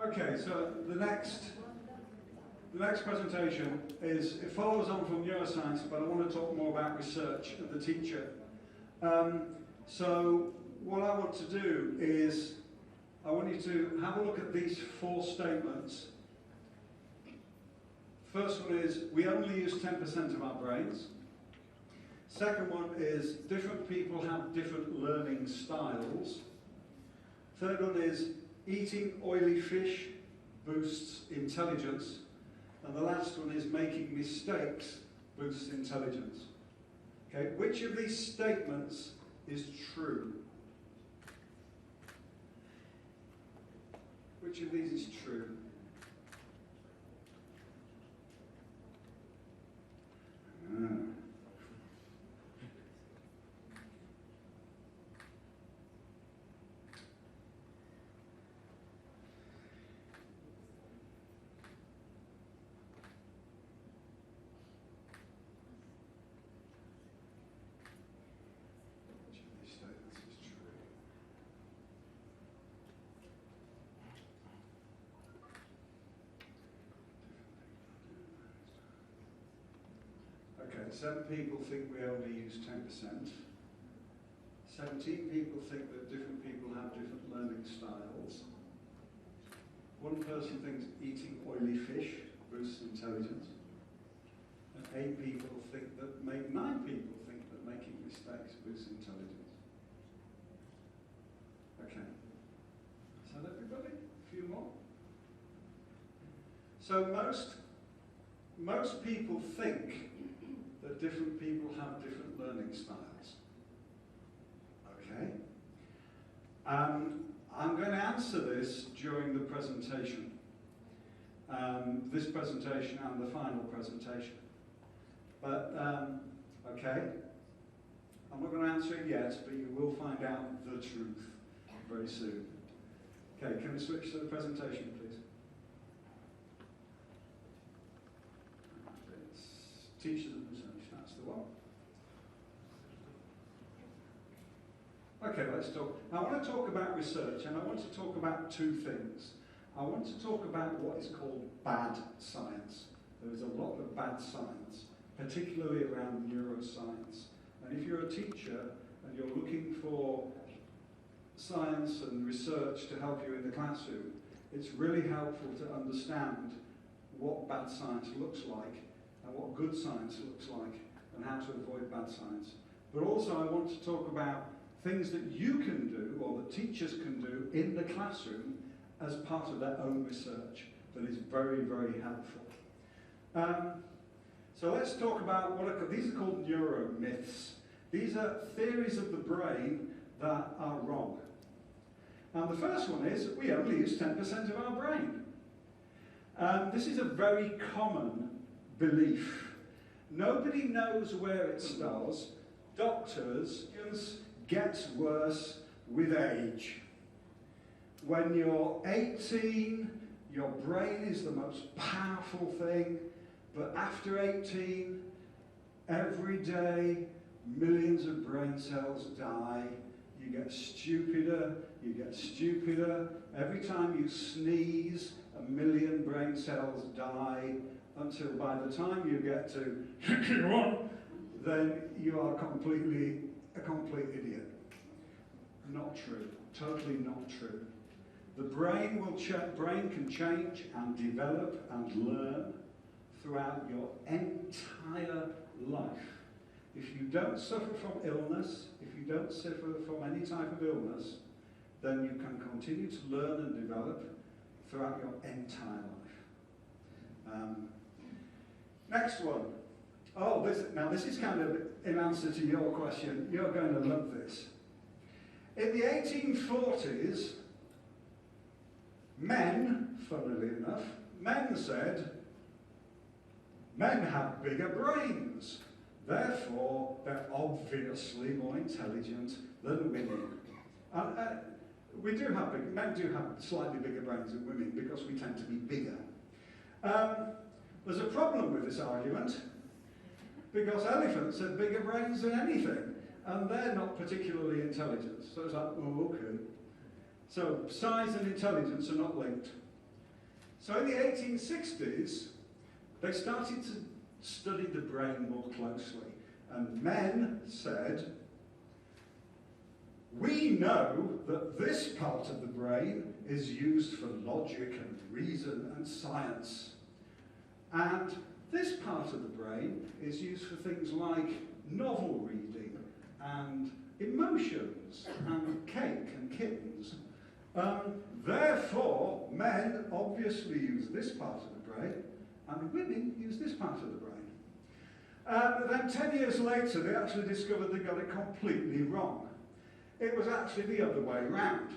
Okay, so the next presentation it follows on from neuroscience, but I want to talk more about research and the teacher. So what I want to do is, I want you to have a look at these 4 statements. First one is, we only use 10% of our brains. Second one is, different people have different learning styles. Third one is, eating oily fish boosts intelligence. And the last one is, making mistakes boosts intelligence. Okay, which of these statements is true? Which of these is true? Okay, 7 people think we only use 10%. 17 people think that different people have different learning styles. 1 person thinks eating oily fish boosts intelligence. And 9 people think that making mistakes boosts intelligence. Okay. Is that everybody? A few more? So most people think that different people have different learning styles. Okay? I'm going to answer this during the presentation. This presentation and the final presentation. But, okay, I'm not going to answer it yet, but you will find out the truth very soon. Okay, can we switch to the presentation, please? It's teachers and research, that's the one. Okay, let's talk. I want to talk about research, and I want to talk about 2 things. I want to talk about what is called bad science. There is a lot of bad science, particularly around neuroscience. And if you're a teacher and you're looking for science and research to help you in the classroom, it's really helpful to understand what bad science looks like and what good science looks like and how to avoid bad science. But also I want to talk about things that you can do, or that teachers can do in the classroom as part of their own research that is very, very helpful. So let's talk about these are called neuromyths. These are theories of the brain that are wrong. And the first one is that we only use 10% of our brain. This is a very common belief. Nobody knows where it starts. Doctors, gets worse with age. When you're 18, your brain is the most powerful thing, but after 18, every day, millions of brain cells die. You get stupider, you get stupider. Every time you sneeze, 1 million brain cells die, until by the time you get to 61, then you are a complete idiot. Not true. Totally not true. The brain can change and develop and learn throughout your entire life. If you don't suffer from illness, if you don't suffer from any type of illness, then you can continue to learn and develop throughout your entire life. Next one. Oh, this is kind of in answer to your question. You're going to love this. In the 1840s, men, funnily enough, men said, men have bigger brains, therefore they're obviously more intelligent than women. Men do have slightly bigger brains than women because we tend to be bigger. There's a problem with this argument, because elephants have bigger brains than anything, and they're not particularly intelligent. So it's like, oh, okay. So size and intelligence are not linked. So in the 1860s, they started to study the brain more closely. And men said, we know that this part of the brain is used for logic and reason and science. And this part of the brain is used for things like novel reading and emotions and cake and kittens. Therefore, men obviously use this part of the brain, and women use this part of the brain. Then 10 years later, they actually discovered they got it completely wrong. It was actually the other way round.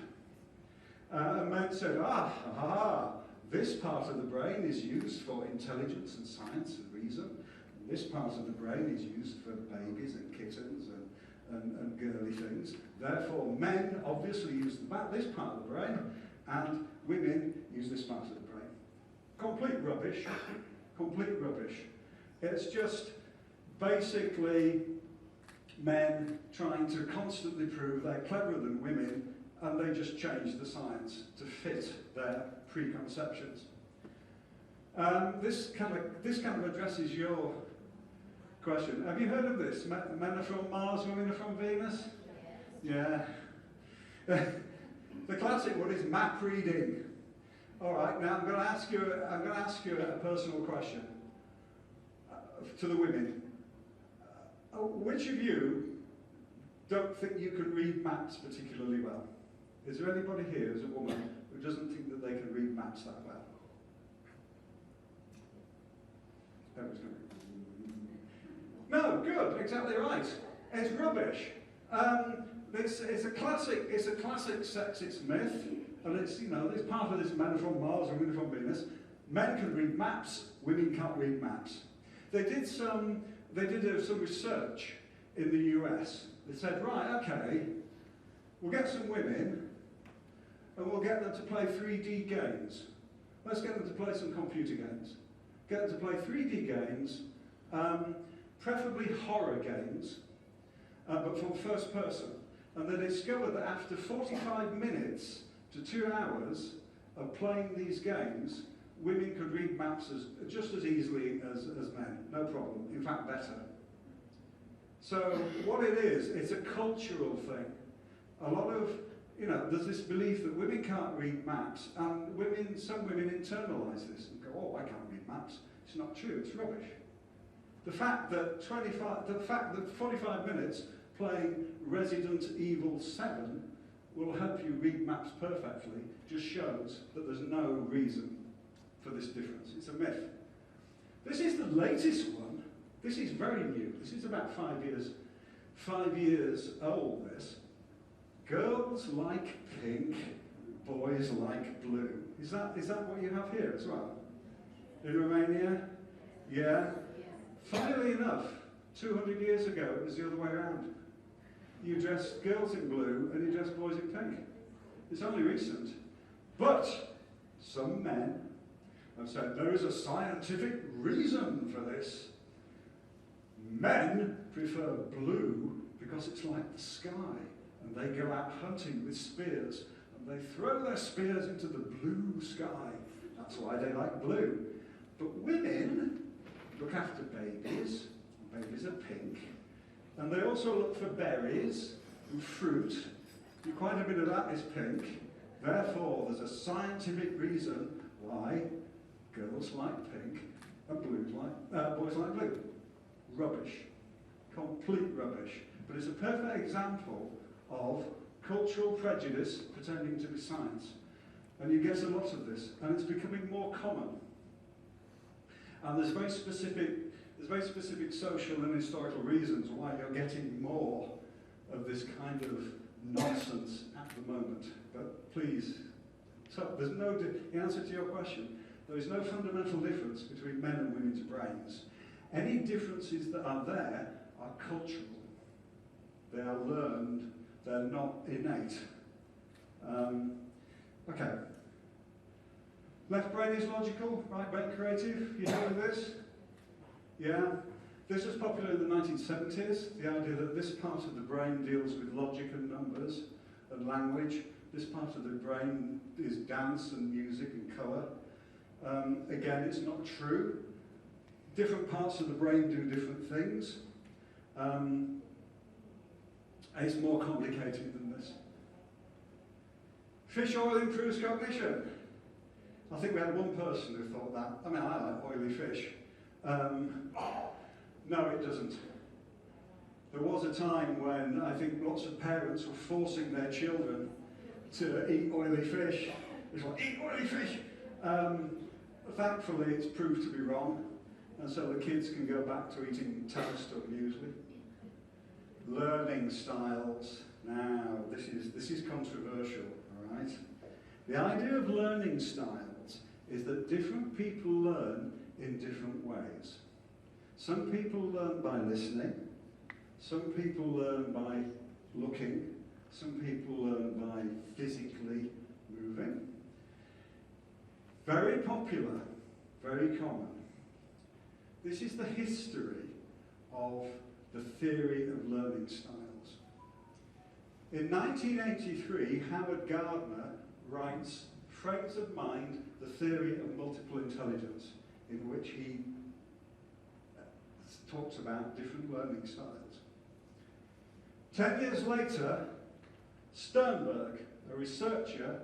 Men said, this part of the brain is used for intelligence and science and reason. And this part of the brain is used for babies and kittens and girly things. Therefore, men obviously use this part of the brain, and women use this part of the brain. Complete rubbish. Complete rubbish. It's just basically men trying to constantly prove they're cleverer than women, and they just change the science to fit their preconceptions. This kind of addresses your question. Have you heard of this? Men are from Mars, women are from Venus? Yeah. The classic one is map reading. All right. Now I'm going to ask you a personal question to the women. Which of you don't think you can read maps particularly well? Is there anybody here as a woman who doesn't think that they can read maps that well? No, good, exactly right. It's rubbish. It's a classic sexist myth, and it's part of this men are from Mars and women are from Venus. Men can read maps, women can't read maps. They did some research in the US. They said, right, okay, we'll get some women and we'll get them to play 3D games. Let's get them to play some computer games. Get them to play 3D games, preferably horror games, but from first person. And they discovered that after 45 minutes to 2 hours of playing these games, women could read maps just as easily as men, no problem, in fact better. So what it is, it's a cultural thing. A lot of, there's this belief that women can't read maps, and some women internalize this and go, oh, I can't read maps. It's not true, it's rubbish. The fact that 45 minutes playing Resident Evil 7 will help you read maps perfectly just shows that there's no reason for this difference. It's a myth. This is the latest one. This is very new. This is about 5 years old, this. Girls like pink, boys like blue. Is that what you have here as well? In Romania? Yeah? Funnily enough, 200 years ago, it was the other way around. You dressed girls in blue and you dressed boys in pink. It's only recent. But some men have said there is a scientific reason for this. Men prefer blue because it's like the sky, and they go out hunting with spears, and they throw their spears into the blue sky. That's why they like blue. But women look after babies. Babies are pink. And they also look for berries and fruit. And quite a bit of that is pink. Therefore, there's a scientific reason why girls like pink and boys like blue. Rubbish. Complete rubbish. But it's a perfect example of cultural prejudice pretending to be science. And you get a lot of this. And it's becoming more common. And there's very specific social and historical reasons why you're getting more of this kind of nonsense at the moment. But please, so there's no, in answer to your question, there is no fundamental difference between men and women's brains. Any differences that are there are cultural. They are learned, they're not innate. Okay. Left brain is logical, right brain creative. You heard of this? Yeah. This was popular in the 1970s, the idea that this part of the brain deals with logic and numbers and language. This part of the brain is dance and music and colour. Again, it's not true. Different parts of the brain do different things. It's more complicated than this. Fish oil improves cognition. I think we had one person who thought that. I mean, I like oily fish. No, it doesn't. There was a time when I think lots of parents were forcing their children to eat oily fish. It's like, eat oily fish! Thankfully, it's proved to be wrong, and so the kids can go back to eating toast or muesli. Learning styles. Now, this is controversial, all right? The idea of learning styles is that different people learn in different ways. Some people learn by listening, some people learn by looking, some people learn by physically moving. Very popular, very common. This is the history of the theory of learning styles. In 1983, Howard Gardner writes Frames of Mind, the Theory of Multiple Intelligence, in which he talks about different learning styles. 10 years later, Sternberg, a researcher,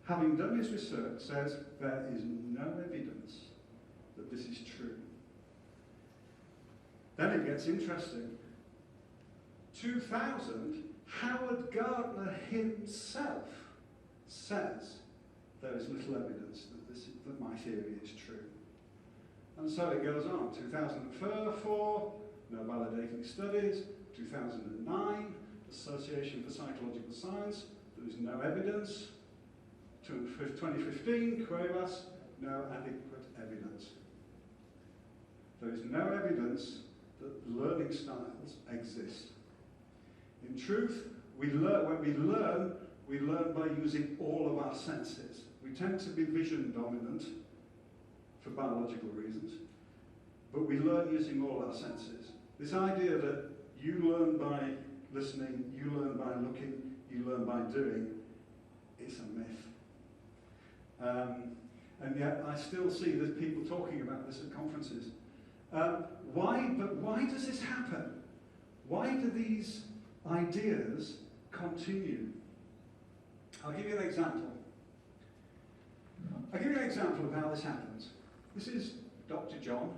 having done his research, says there is no evidence that this is true. Then it gets interesting. 2000, Howard Gardner himself says there is little evidence that my theory is true. And so it goes on. 2004, no validating studies. 2009, Association for Psychological Science, there is no evidence. 2015, Cuevas, no adequate evidence. There is no evidence that learning styles exist. In truth, when we learn by using all of our senses. We tend to be vision dominant for biological reasons, but we learn using all our senses. This idea that you learn by listening, you learn by looking, you learn by doing, it's a myth. And yet I still see there's people talking about this at conferences. Why does this happen? Why do these ideas continue? I'll give you an example. I'll give you an example of how this happens. This is Dr. John.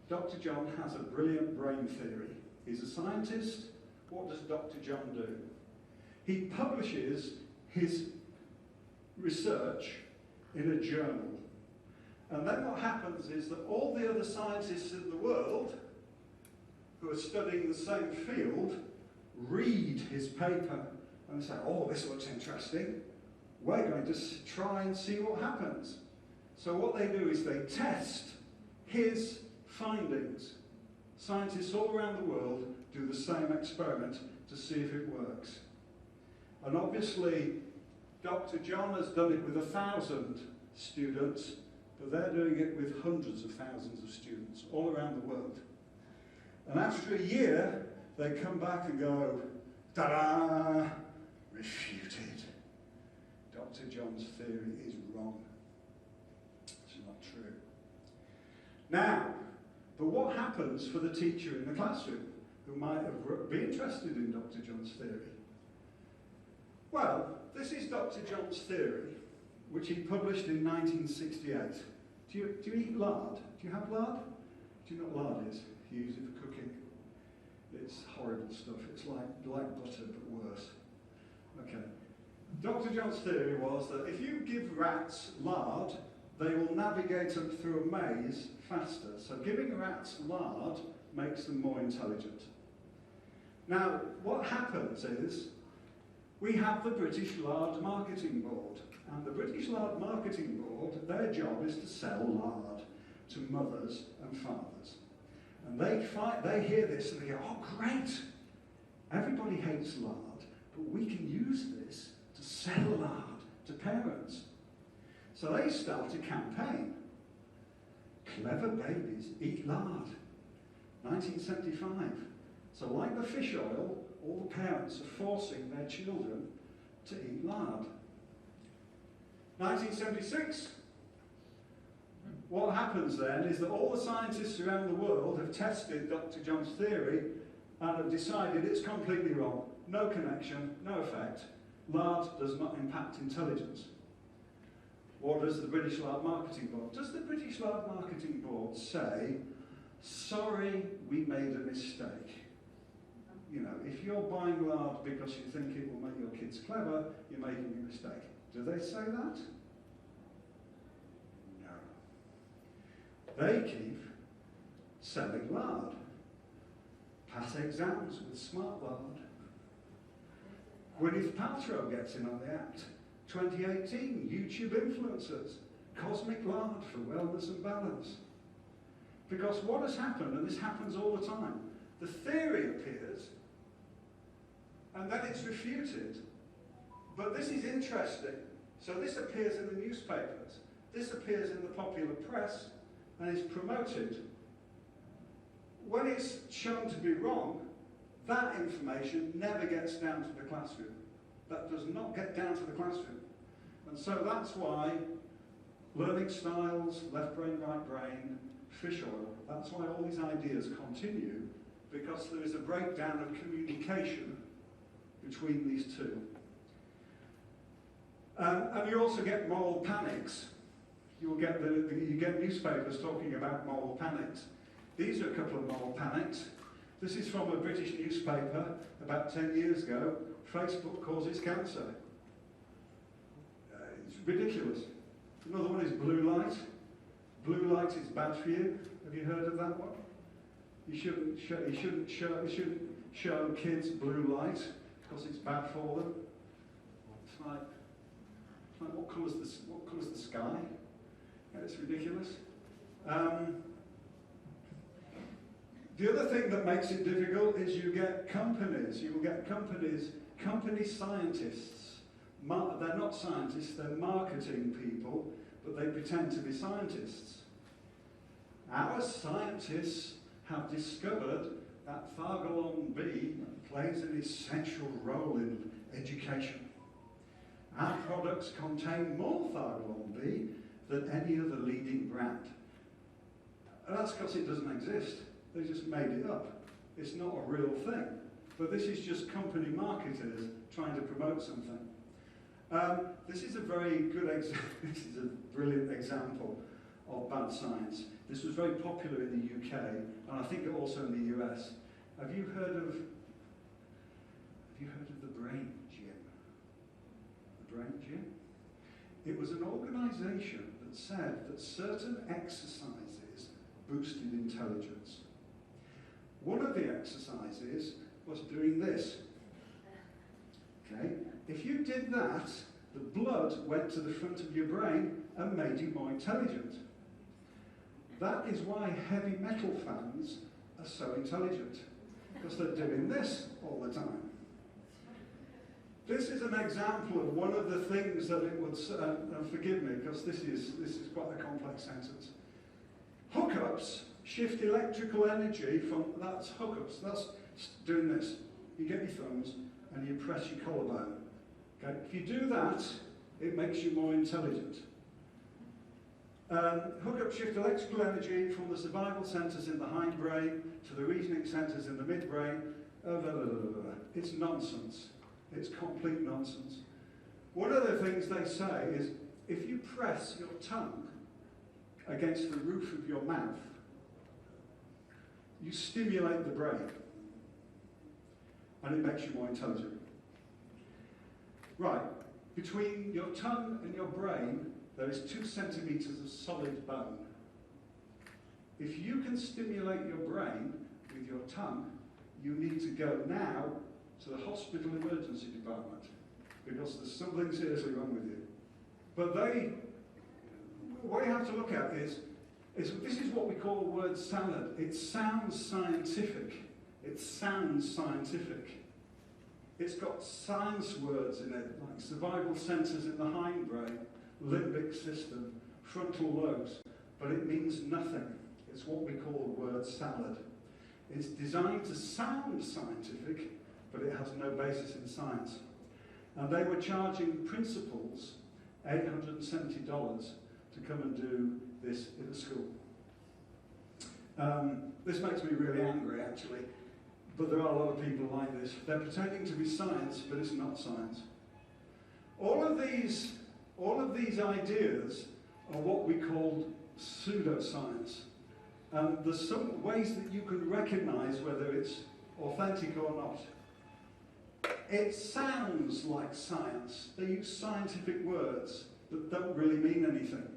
Dr. John has a brilliant brain theory. He's a scientist. What does Dr. John do? He publishes his research in a journal. And then what happens is that all the other scientists in the world who are studying the same field read his paper and say, oh, this looks interesting. We're going to try and see what happens. So what they do is they test his findings. Scientists all around the world do the same experiment to see if it works. And obviously, Dr. John has done it with 1,000 students, but they're doing it with hundreds of thousands of students all around the world. And after a year, they come back and go, ta-da, refuted. Dr. John's theory is wrong. It's not true. Now, but what happens for the teacher in the classroom who might be interested in Dr. John's theory? Well, this is Dr. John's theory, which he published in 1968. Do you eat lard? Do you have lard? Do you know what lard is? You use it for cooking. It's horrible stuff. It's like butter, but worse. Okay. Dr. John's theory was that if you give rats lard, they will navigate up through a maze faster. So giving rats lard makes them more intelligent. Now, what happens is, we have the British Lard Marketing Board. And the British Lard Marketing Board, their job is to sell lard to mothers and fathers. And they hear this and they go, oh great, everybody hates lard, but we can use this to sell lard to parents. So they start a campaign. Clever babies eat lard. 1975. So like the fish oil, all the parents are forcing their children to eat lard. 1976, what happens then is that all the scientists around the world have tested Dr. John's theory and have decided it's completely wrong. No connection, no effect. Lard does not impact intelligence. Or does the British Lard Marketing Board? Does the British Lard Marketing Board say, sorry, we made a mistake? You know, if you're buying lard because you think it will make your kids clever, you're making a mistake. Do they say that? No. They keep selling lard. Pass exams with smart lard. Gwyneth Paltrow gets in on the act. 2018, YouTube influencers. Cosmic lard for wellness and balance. Because what has happened, and this happens all the time, the theory appears, and then it's refuted. But this is interesting. So this appears in the newspapers, this appears in the popular press, and is promoted. When it's shown to be wrong, that information never gets down to the classroom. That does not get down to the classroom. And so that's why learning styles, left brain, right brain, fish oil, that's why all these ideas continue, because there is a breakdown of communication between these two. And you also get moral panics. You get newspapers talking about moral panics. These are a couple of moral panics. This is from a British newspaper about 10 years ago. Facebook causes cancer. It's ridiculous. Another one is blue light. Blue light is bad for you. Have you heard of that one? You shouldn't show kids blue light because it's bad for them. It's like what colour's the sky? Yeah, it's ridiculous. The other thing that makes it difficult is you get companies. You will get company scientists. They're not scientists, they're marketing people, but they pretend to be scientists. Our scientists have discovered that Thargalon B plays an essential role in education. Our products contain more Thargalon B than any other leading brand. And that's because it doesn't exist. They just made it up. It's not a real thing. But this is just company marketers trying to promote something. This is a very good example. This is a brilliant example of bad science. This was very popular in the UK, and I think also in the US. Have you heard of the Brain Gym? The Brain Gym? It was an organisation that said that certain exercises boosted intelligence. One of the exercises was doing this. Okay? If you did that, the blood went to the front of your brain and made you more intelligent. That is why heavy metal fans are so intelligent, because they're doing this all the time. This is an example of one of the things that it would, forgive me, because this is quite a complex sentence. Hookups shift electrical energy from, that's hookups, that's doing this. You get your thumbs and you press your collarbone. Okay? If you do that, it makes you more intelligent. Hookups shift electrical energy from the survival centres in the hindbrain to the reasoning centres in the midbrain. It's nonsense. It's complete nonsense. One of the things they say is, if you press your tongue against the roof of your mouth, you stimulate the brain, and it makes you more intelligent. Right, between your tongue and your brain, there is 2 centimetres of solid bone. If you can stimulate your brain with your tongue, you need to go now to the hospital emergency department, because there's something seriously wrong with you. But what you have to look at is this is what we call a word salad. It sounds scientific. It sounds scientific. It's got science words in it, like survival centres in the hindbrain, limbic system, frontal lobes, but it means nothing. It's what we call a word salad. It's designed to sound scientific, but it has no basis in science. And they were charging principals $870 to come and do this in a school. This makes me really angry, actually, but there are a lot of people like this. They're pretending to be science, but it's not science. All of these ideas are what we call pseudoscience. And there's some ways that you can recognize whether it's authentic or not. It sounds like science. They use scientific words that don't really mean anything.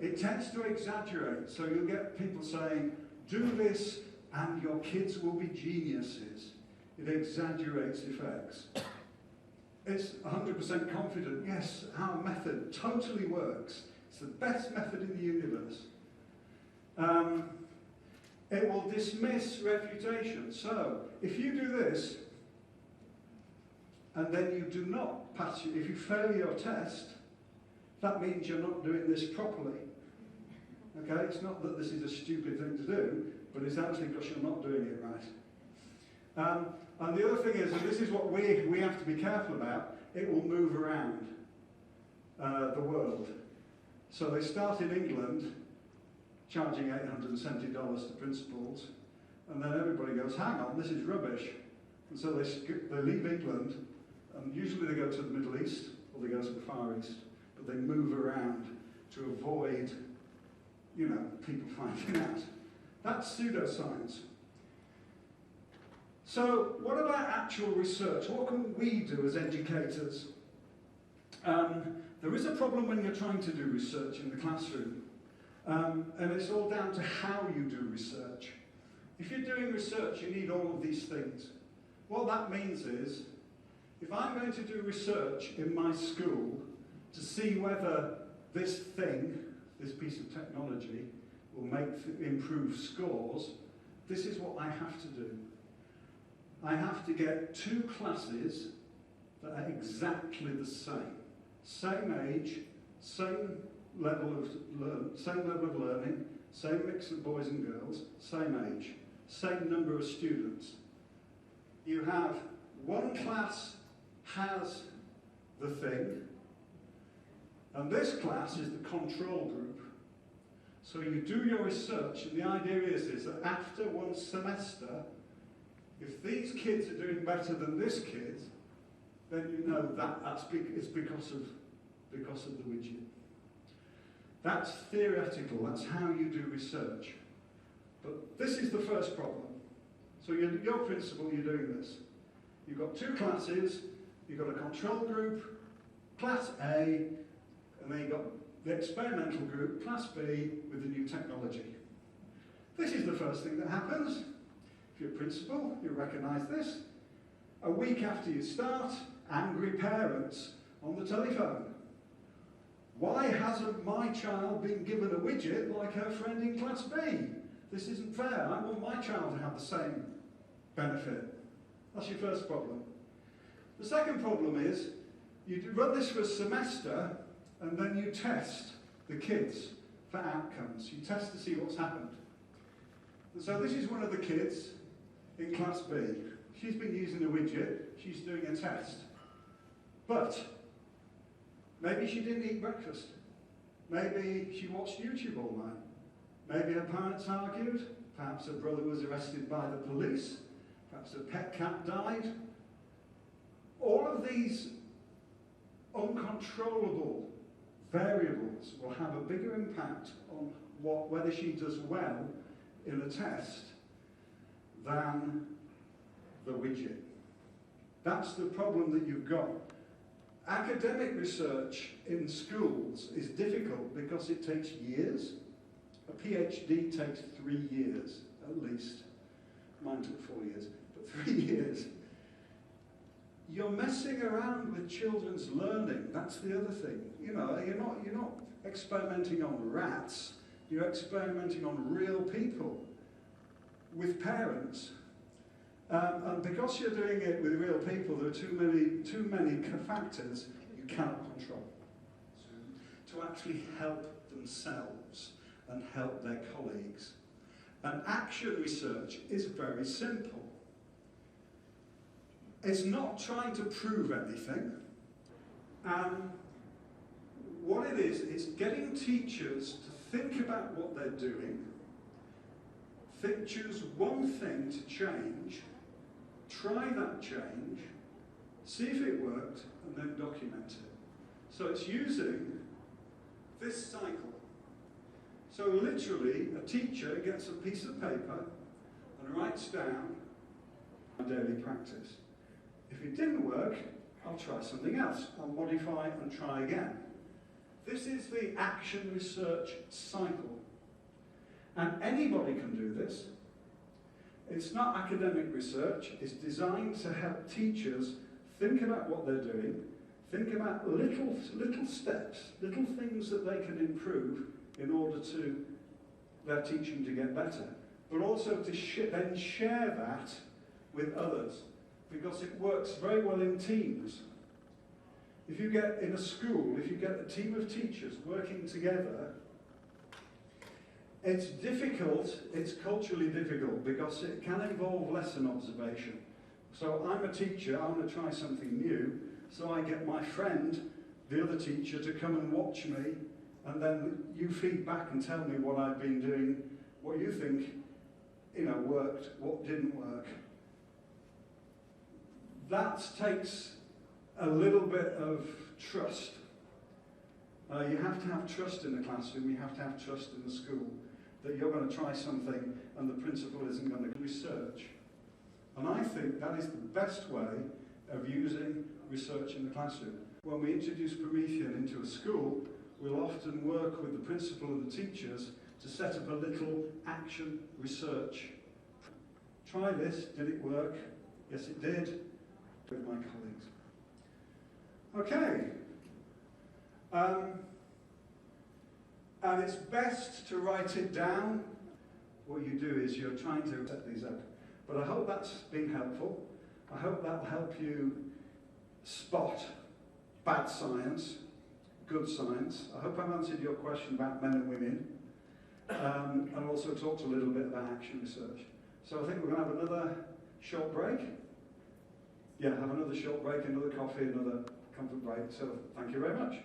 It tends to exaggerate, so you'll get people saying, do this and your kids will be geniuses. It exaggerates effects. It's 100% confident, yes, our method totally works. It's the best method in the universe. It will dismiss refutation. So, if you do this, and then you do not pass, if you fail your test, that means you're not doing this properly. Okay, it's not that this is a stupid thing to do, but it's actually because you're not doing it right. And the other thing is, and this is what we have to be careful about, it will move around the world. So they start in England, charging $870 to principals, and then everybody goes, hang on, this is rubbish. And so they leave England, and usually they go to the Middle East, or they go to the Far East, but they move around to avoid, you know, people finding out. That's pseudoscience. So what about actual research? What can we do as educators? There is a problem when you're trying to do research in the classroom, and it's all down to how you do research. If you're doing research, you need all of these things. What that means is, if I'm going to do research in my school to see whether this thing, this piece of technology, will improve scores, this is what I have to do. I have to get two classes that are exactly the same. Same age, same level of learning, same mix of boys and girls, same age, same number of students. You have one class has the thing, and this class is the control group. So you do your research, and the idea is that after one semester, if these kids are doing better than this kid, then you know it's because of the widget. That's theoretical, that's how you do research. But this is the first problem. So your principal, you're doing this. You've got two classes, you've got a control group, class A, and then you've got the experimental group, class B, with the new technology. This is the first thing that happens. If you're a principal, you recognise this. A week after you start, angry parents on the telephone. Why hasn't my child been given a widget like her friend in class B? This isn't fair. I want my child to have the same benefit. That's your first problem. The second problem is, you run this for a semester, and then you test the kids for outcomes. You test to see what's happened. And so this is one of the kids in class B. She's been using a widget, she's doing a test. But maybe she didn't eat breakfast. Maybe she watched YouTube all night. Maybe her parents argued. Perhaps her brother was arrested by the police. Perhaps her pet cat died. All of these uncontrollable variables will have a bigger impact on whether she does well in a test than the widget. That's the problem that you've got. Academic research in schools is difficult because it takes years. A PhD takes 3 years, at least. Mine took 4 years, but 3 years. You're messing around with children's learning. That's the other thing. You know, you're not experimenting on rats. You're experimenting on real people with parents. And because you're doing it with real people, there are too many factors you cannot control to actually help themselves and help their colleagues. And action research is very simple. It's not trying to prove anything. What it is, it's getting teachers to think about what they're doing, choose one thing to change, try that change, see if it worked, and then document it. So it's using this cycle. So literally, a teacher gets a piece of paper and writes down my daily practice. If it didn't work, I'll try something else. I'll modify and try again. This is the action research cycle. And anybody can do this. It's not academic research. It's designed to help teachers think about what they're doing, think about little steps, little things that they can improve in order to their teaching to get better, but also to then share that with others, because it works very well in teams. If you get in a school, if you get a team of teachers working together, it's difficult, it's culturally difficult, because it can involve lesson observation. So I'm a teacher, I want to try something new, so I get my friend, the other teacher, to come and watch me, and then you feed back and tell me what I've been doing, what you think, worked, what didn't work. That takes a little bit of trust. You have to have trust in the classroom, you have to have trust in the school, that you're going to try something and the principal isn't going to research. And I think that is the best way of using research in the classroom. When we introduce Promethean into a school, we'll often work with the principal and the teachers to set up a little action research. Try this, did it work? Yes, it did, with my colleagues. Okay. And it's best to write it down. What you do is you're trying to set these up. But I hope that's been helpful. I hope that'll help you spot bad science, good science. I hope I've answered your question about men and women, and also talked a little bit about action research. So I think we're going to have another short break. Yeah, have another short break, another coffee, another comfort break. So thank you very much.